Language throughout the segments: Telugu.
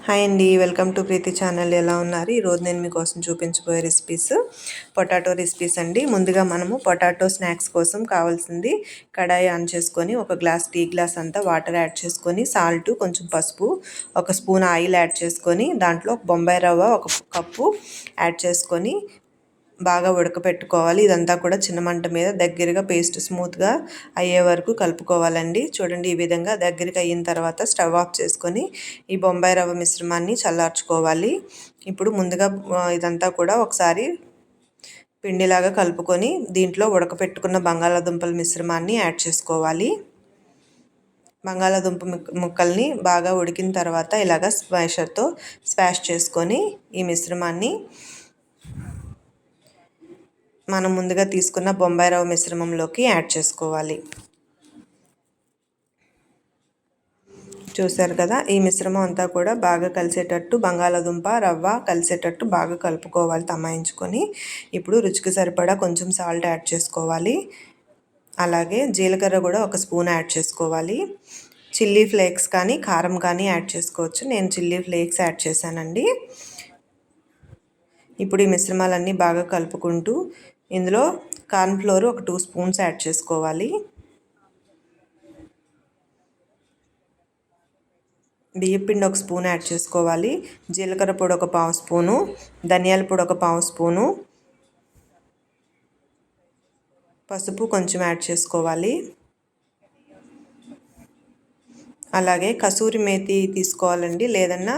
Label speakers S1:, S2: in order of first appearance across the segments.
S1: హాయ్ అండి, వెల్కమ్ టు ప్రీతి ఛానల్. ఎలా ఉన్నారు? ఈరోజు నేను మీకోసం చూపించబోయే రెసిపీస్ పొటాటో రెసిపీస్ అండి. ముందుగా మనము పొటాటో స్నాక్స్ కోసం కావాల్సింది కడాయి ఆన్ చేసుకొని ఒక టీ గ్లాస్ అంతా వాటర్ యాడ్ చేసుకొని సాల్ట్, కొంచెం పసుపు, ఒక స్పూన్ ఆయిల్ యాడ్ చేసుకొని దాంట్లో బొంబాయి రవ్వ ఒక కప్పు యాడ్ చేసుకొని బాగా ఉడకపెట్టుకోవాలి. ఇదంతా కూడా చిన్న మంట మీద దగ్గరగా పేస్ట్ స్మూత్గా అయ్యే వరకు కలుపుకోవాలండి. చూడండి, ఈ విధంగా దగ్గరికి అయిన తర్వాత స్టవ్ ఆఫ్ చేసుకొని ఈ బొంబాయి రవ్వ మిశ్రమాన్ని చల్లార్చుకోవాలి. ఇప్పుడు ముందుగా ఇదంతా కూడా ఒకసారి పిండిలాగా కలుపుకొని దీంట్లో ఉడకపెట్టుకున్న బంగాళాదుంపల మిశ్రమాన్ని యాడ్ చేసుకోవాలి. బంగాళాదుంప ముక్కల్ని బాగా ఉడికిన తర్వాత ఇలాగ స్మాషర్తో స్మాష్ చేసుకొని ఈ మిశ్రమాన్ని మనం ముందుగా తీసుకున్న బొంబాయి రవ్వ మిశ్రమంలోకి యాడ్ చేసుకోవాలి. చూసారు కదా, ఈ మిశ్రమం అంతా కూడా బాగా కలిసేటట్టు బంగాళాదుంప రవ్వ కలిసేటట్టు బాగా కలుపుకోవాలి తమాయించుకొని. ఇప్పుడు రుచికి సరిపడా కొంచెం సాల్ట్ యాడ్ చేసుకోవాలి. అలాగే జీలకర్ర కూడా ఒక స్పూన్ యాడ్ చేసుకోవాలి. చిల్లీ ఫ్లేక్స్ కానీ కారం కానీ యాడ్ చేసుకోవచ్చు. నేను చిల్లీ ఫ్లేక్స్ యాడ్ చేశానండి. ఇప్పుడు ఈ మిశ్రమాలన్నీ బాగా కలుపుకుంటూ ఇందులో కార్న్ఫ్లోర్ ఒక 2 స్పూన్స్ యాడ్ చేసుకోవాలి. బియ్యపిండి ఒక స్పూన్ యాడ్ చేసుకోవాలి. జీలకర్ర పొడి ఒక 1/2 స్పూను, ధనియాల పొడి ఒక 1/2 స్పూను, పసుపు కొంచెం యాడ్ చేసుకోవాలి. అలాగే కసూరి మేతి తీసుకోవాలండి, లేదన్నా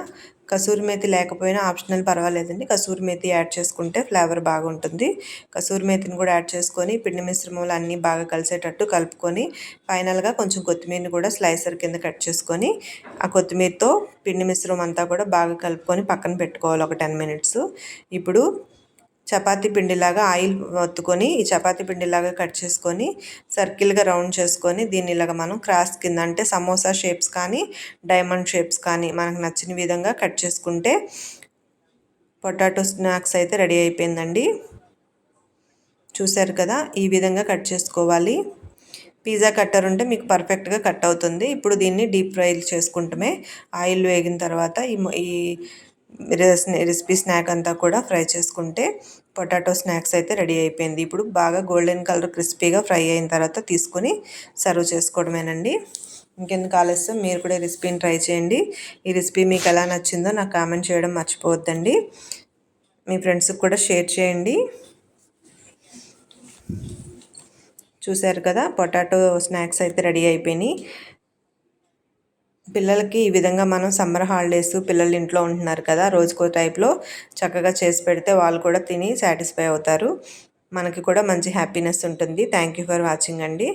S1: కసూరి మేతి లేకపోయినా ఆప్షనల్, పర్వాలేదండి. కసూరి మేతి యాడ్ చేసుకుంటే ఫ్లేవర్ బాగుంటుంది. కసూరి మేతిని కూడా యాడ్ చేసుకొని పిండి మిశ్రమంలో అన్నీ బాగా కలిసేటట్టు కలుపుకొని ఫైనల్గా కొంచెం కొత్తిమీరని కూడా స్లైసర్ కింద కట్ చేసుకొని ఆ కొత్తిమీరతో పిండి మిశ్రమం అంతా కూడా బాగా కలుపుకొని పక్కన పెట్టుకోవాలి ఒక 10 మినిట్స్. ఇప్పుడు చపాతీ పిండిలాగా ఆయిల్ ఒత్తుకొని ఈ చపాతీ పిండిలాగా కట్ చేసుకొని సర్కిల్గా రౌండ్ చేసుకొని దీన్ని ఇలాగ మనం క్రాస్ కింద, అంటే సమోసా షేప్స్ కానీ డైమండ్ షేప్స్ కానీ మనకు నచ్చిన విధంగా కట్ చేసుకుంటే పొటాటో స్నాక్స్ అయితే రెడీ అయిపోయిందండి. చూసారు కదా, ఈ విధంగా కట్ చేసుకోవాలి. పిజ్జా కట్టర్ ఉంటే మీకు పర్ఫెక్ట్గా కట్ అవుతుంది. ఇప్పుడు దీన్ని డీప్ ఫ్రై చేసుకుంటమే ఆయిల్ వేగిన తర్వాత ఈ రెసిపీ స్నాక్ అంతా కూడా ఫ్రై చేసుకుంటే పొటాటో స్నాక్స్ అయితే రెడీ అయిపోయింది. ఇప్పుడు బాగా గోల్డెన్ కలర్ క్రిస్పీగా ఫ్రై అయిన తర్వాత తీసుకొని సర్వ్ చేసుకోవడమేనండి. ఇంకెందుకు ఆలస్యం, మీరు కూడా ఈ రెసిపీని ట్రై చేయండి. ఈ రెసిపీ మీకు ఎలా నచ్చిందో నాకు కామెంట్ చేయడం మర్చిపోవద్దండి. మీ ఫ్రెండ్స్కి కూడా షేర్ చేయండి. చూసారు కదా, పొటాటో స్నాక్స్ అయితే రెడీ అయిపోయినాయి. పిల్లలకి ఈ విధంగా మనం సమ్మర్ హాలిడేస్, పిల్లలు ఇంట్లో ఉంటున్నారు కదా, రోజుకో టైప్లో చక్కగా చేసి పెడితే వాళ్ళు కూడా తిని సాటిస్ఫై అవుతారు. మనకి కూడా మంచి హ్యాపీనెస్ ఉంటుంది. థ్యాంక్ యూ ఫర్ వాచింగ్ అండి.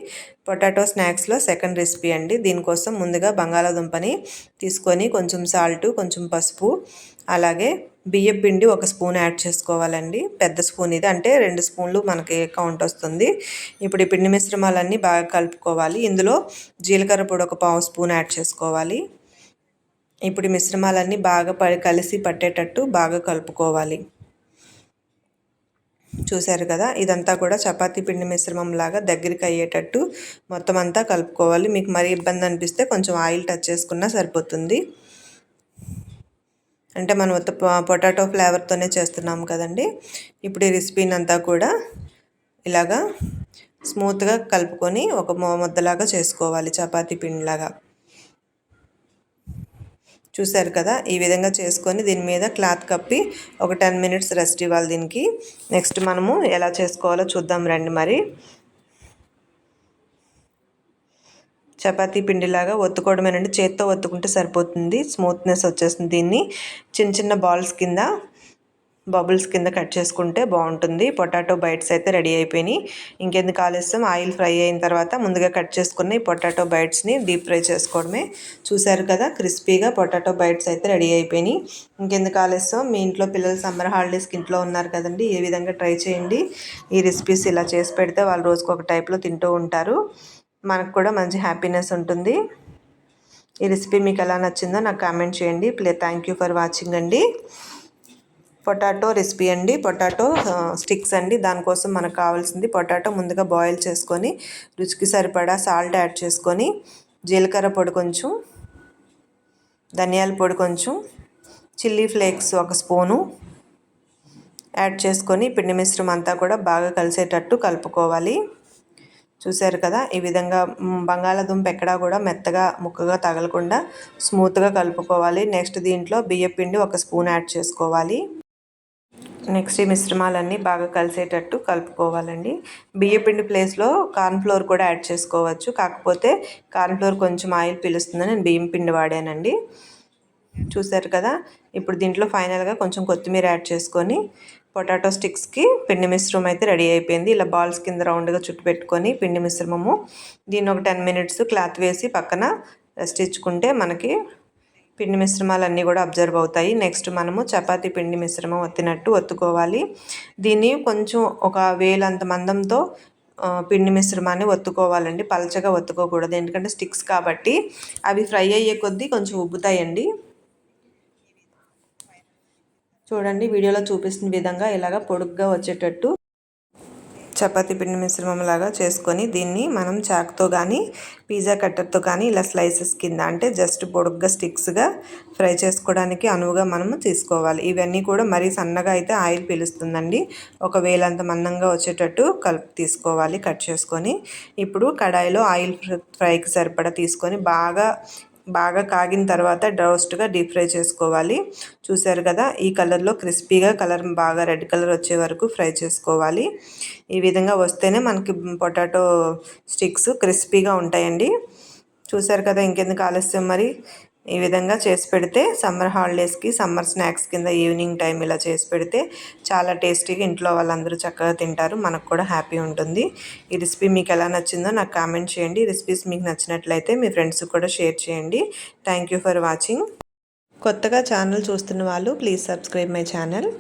S1: పొటాటో స్నాక్స్లో సెకండ్ రెసిపీ అండి. దీనికోసం ముందుగా బంగాళాదుంపని తీసుకొని కొంచెం సాల్ట్, కొంచెం పసుపు, అలాగే బియ్యం పిండి ఒక స్పూన్ యాడ్ చేసుకోవాలండి. పెద్ద స్పూన్ ఇది, అంటే 2 స్పూన్లు మనకి కౌంట్ వస్తుంది. ఇప్పుడు ఈ పిండి మిశ్రమాలన్నీ బాగా కలుపుకోవాలి. ఇందులో జీలకర్ర పొడి ఒక 1/2 స్పూన్ యాడ్ చేసుకోవాలి. ఇప్పుడు ఈ మిశ్రమాలన్నీ బాగా కలిసి పట్టేటట్టు బాగా కలుపుకోవాలి. చూసారు కదా, ఇదంతా కూడా చపాతీ పిండి మిశ్రమం లాగా దగ్గరికి అయ్యేటట్టు మొత్తం అంతా కలుపుకోవాలి. మీకు మరీ ఇబ్బంది అనిపిస్తే కొంచెం ఆయిల్ టచ్ చేసుకున్నా సరిపోతుంది. అంటే మనం పొటాటో ఫ్లేవర్తోనే చేస్తున్నాం కదండి. ఇప్పుడు ఈ రెసిపీని అంతా కూడా ఇలాగా స్మూత్గా కలుపుకొని ఒక ముద్దలాగా చేసుకోవాలి, చపాతీ పిండిలాగా. చూసారు కదా, ఈ విధంగా చేసుకొని దీని మీద క్లాత్ కప్పి ఒక 10 మినిట్స్ రెస్ట్ ఇవ్వాలి దీనికి. నెక్స్ట్ మనము ఎలా చేసుకోవాలో చూద్దాం రండి. మరి చపాతీ పిండిలాగా ఒత్తుకోవడమేనండి. చేత్తో ఒత్తుకుంటే సరిపోతుంది, స్మూత్నెస్ వచ్చేస్తుంది. దీన్ని చిన్న చిన్న బాల్స్ కింద, బబుల్స్ కింద కట్ చేసుకుంటే బాగుంటుంది. పొటాటో బైట్స్ అయితే రెడీ అయిపోయినాయి. ఇంకెందుకు ఆలస్యం, ఆయిల్ ఫ్రై అయిన తర్వాత ముందుగా కట్ చేసుకున్న ఈ పొటాటో బైట్స్ని డీప్ ఫ్రై చేసుకోవడమే. చూసారు కదా, క్రిస్పీగా పొటాటో బైట్స్ అయితే రెడీ అయిపోయినాయి. ఇంకెందుకు ఆలస్యం, మీ ఇంట్లో పిల్లలు సమ్మర్ హాలిడేస్కి ఇంట్లో ఉన్నారు కదండి, ఈ విధంగా ట్రై చేయండి. ఈ రెసిపీస్ ఇలా చేసి పెడితే వాళ్ళు రోజుకు ఒక టైప్లో తింటూ ఉంటారు. మనకు కూడా మంచి హ్యాపీనెస్ ఉంటుంది. ఈ రెసిపీ మీకు ఎలా నచ్చిందో నాకు కామెంట్ చేయండి. థ్యాంక్ యూ ఫర్ వాచింగ్ అండి. పొటాటో రెసిపీ అండి. పొటాటో స్టిక్స్ అండి. దానికోసం మనకు కావాల్సింది పొటాటో ముందుగా బాయిల్ చేసుకొని రుచికి సరిపడా సాల్ట్ యాడ్ చేసుకొని జీలకర్ర పొడి కొంచెం, ధనియాల పొడి కొంచెం, చిల్లీ ఫ్లేక్స్ 1 స్పూను యాడ్ చేసుకొని పిండి మిశ్రమం అంతా కూడా బాగా కలిసేటట్టు కలుపుకోవాలి. చూసారు కదా, ఈ విధంగా బంగాళాదుంప ఎక్కడా కూడా మెత్తగా ముక్కగా తగలకుండా స్మూత్గా కలుపుకోవాలి. నెక్స్ట్ దీంట్లో బియ్యపిండి 1 స్పూన్ యాడ్ చేసుకోవాలి. నెక్స్ట్ ఈ మిశ్రమాలన్నీ బాగా కలిసేటట్టు కలుపుకోవాలండి. బియ్యపిండి ప్లేస్లో కార్న్ఫ్లోర్ కూడా యాడ్ చేసుకోవచ్చు, కాకపోతే కార్న్ఫ్లోర్ కొంచెం ఆయిల్ పీలుస్తుందని నేను బియ్యం పిండి వాడానండి. చూసారు కదా, ఇప్పుడు దీంట్లో ఫైనల్గా కొంచెం కొత్తిమీర యాడ్ చేసుకొని పొటాటో స్టిక్స్కి పిండి మిశ్రమం అయితే రెడీ అయిపోయింది. ఇలా బాల్స్ కింద రౌండ్గా చుట్టు పెట్టుకొని పిండి మిశ్రమము దీన్ని ఒక 10 మినిట్స్ క్లాత్ వేసి పక్కన రెస్ట్ ఇచ్చుకుంటే మనకి పిండి మిశ్రమాలన్నీ కూడా అబ్జర్వ్ అవుతాయి. నెక్స్ట్ మనము చపాతీ పిండి మిశ్రమం ఒత్తినట్టు ఒత్తుకోవాలి. దీన్ని కొంచెం ఒక వేలంత మందంతో పిండి మిశ్రమాన్ని ఒత్తుకోవాలండి. పలచగా ఒత్తుకోకూడదు, ఎందుకంటే స్టిక్స్ కాబట్టి అవి ఫ్రై అయ్యే కొద్దీ కొంచెం ఉబ్బుతాయండి. చూడండి, వీడియోలో చూపిస్తున్న విధంగా ఇలాగ పొడుగ్గా వచ్చేటట్టు చపాతీ పిండి మిశ్రమం లాగా చేసుకొని దీన్ని మనం చాక్తో కానీ పిజ్జా కట్టర్తో కానీ ఇలా స్లైసెస్ కింద, అంటే జస్ట్ పొడుగ్గా స్టిక్స్గా ఫ్రై చేసుకోవడానికి అనువుగా మనము తీసుకోవాలి. ఇవన్నీ కూడా మరీ సన్నగా అయితే ఆయిల్ పీలుస్తుందండి. ఒక వేలంత మందంగా వచ్చేటట్టు తీసుకోవాలి కట్ చేసుకొని. ఇప్పుడు కడాయిలో ఆయిల్ ఫ్రైకి సరిపడా తీసుకొని బాగా కాగిన తర్వాత రోస్ట్గా డీప్ ఫ్రై చేసుకోవాలి. చూసారు కదా, ఈ కలర్లో క్రిస్పీగా బాగా రెడ్ కలర్ వచ్చే వరకు ఫ్రై చేసుకోవాలి. ఈ విధంగా వస్తేనే మనకి పొటాటో స్టిక్స్ క్రిస్పీగా ఉంటాయండి. చూసారు కదా, ఇంకెందుకు ఆలస్యం, మరి ఈ విధంగా చేసి పెడితే సమ్మర్ హాలిడేస్కి సమ్మర్ స్నాక్స్ కింద ఈవినింగ్ టైం ఇలా చేసి పెడితే చాలా టేస్టీగా ఇంట్లో వాళ్ళందరూ చక్కగా తింటారు, మనకు కూడా హ్యాపీ ఉంటుంది. ఈ రెసిపీ మీకు ఎలా నచ్చిందో నాకు కామెంట్ చేయండి. ఈ రెసిపీస్ మీకు నచ్చినట్లయితే మీ ఫ్రెండ్స్కి కూడా షేర్ చేయండి. Thank you for watching. కొత్తగా ఛానల్ చూస్తున్న వాళ్ళు ప్లీజ్ సబ్స్క్రైబ్ మై ఛానల్.